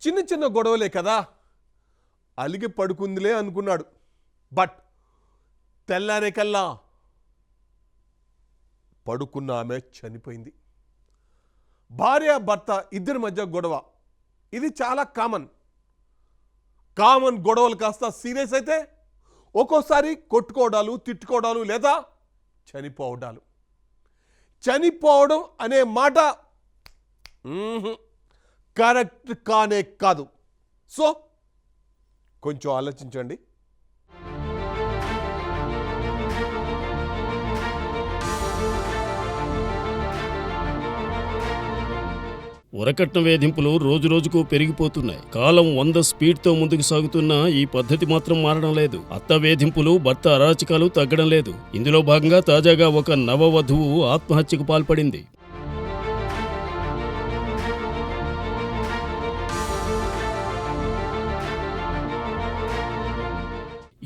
చిన్న చిన్న గొడవలే కదా, అలిగి పడుకుందిలే అనుకున్నాడు. బట్ తెల్లారేకల్లా పడుకున్న ఆమె చనిపోయింది. భార్య భర్త ఇద్దరి మధ్య గొడవ, ఇది చాలా కామన్ గొడవలు కాస్త సీరియస్ అయితే ఒక్కోసారి కొట్టుకోవడాలు, తిట్టుకోవడాలు లేదా చనిపోవడం అనే మాట కరెక్ట్ కానే కాదు. సో కొంచెం ఆలోచించండి. వరకట్న వేధింపులు రోజురోజుకు పెరిగిపోతున్నాయి. కాలం 100 స్పీడ్తో ముందుకు సాగుతున్నా ఈ పద్ధతి మాత్రం మారడం లేదు. అత్త వేధింపులు, భర్త అరాచకాలు తగ్గడం లేదు. ఇందులో భాగంగా తాజాగా ఒక నవవధువు ఆత్మహత్యకు పాల్పడింది.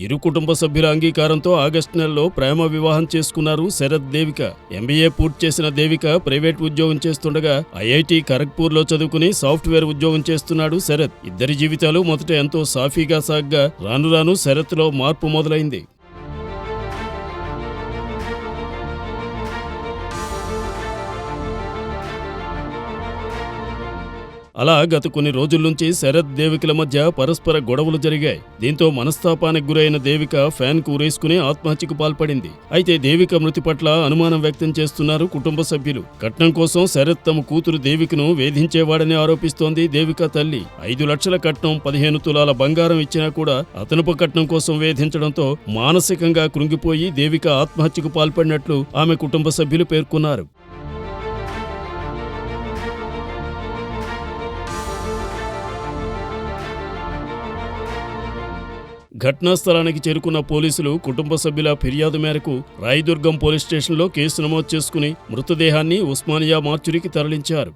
ఇరు కుటుంబ సభ్యుల అంగీకారంతో ఆగస్టు నెలలో ప్రేమ వివాహం చేసుకున్నారు శరత్, దేవిక. ఎంబీఏ పూర్తి చేసిన దేవిక ప్రైవేట్ ఉద్యోగం చేస్తుండగా ఐఐటి ఖరగ్పూర్లో చదువుకుని సాఫ్ట్వేర్ ఉద్యోగం చేస్తున్నాడు శరత్. ఇద్దరి జీవితాలు మొదట ఎంతో సాఫీగా సాగ్గా రాను రాను శరత్లో మార్పు మొదలైంది. అలా గత కొన్ని రోజుల నుంచి శరత్, దేవికల మధ్య పరస్పర గొడవలు జరిగాయి. దీంతో మనస్తాపానికి గురైన దేవిక ఫ్యాన్ కు ఉరేసుకుని ఆత్మహత్యకు పాల్పడింది. అయితే దేవిక మృతి పట్ల అనుమానం వ్యక్తం చేస్తున్నారు కుటుంబ సభ్యులు. కట్నం కోసం శరత్ తమ కూతురు దేవికను వేధించేవాడని ఆరోపిస్తోంది దేవిక తల్లి. 5 లక్షల కట్నం, 15 తులాల బంగారం ఇచ్చినా కూడా అతనుపు కట్నం కోసం వేధించడంతో మానసికంగా కృంగిపోయి దేవిక ఆత్మహత్యకు పాల్పడినట్లు ఆమె కుటుంబ సభ్యులు పేర్కొన్నారు. ఘటనా స్థలానికి చేరుకున్న పోలీసులు కుటుంబ సభ్యుల ఫిర్యాదు మేరకు రాయదుర్గం పోలీస్ స్టేషన్లో కేసు నమోదు చేసుకుని మృతదేహాన్ని ఉస్మానియా మార్చురీకి తరలించారు.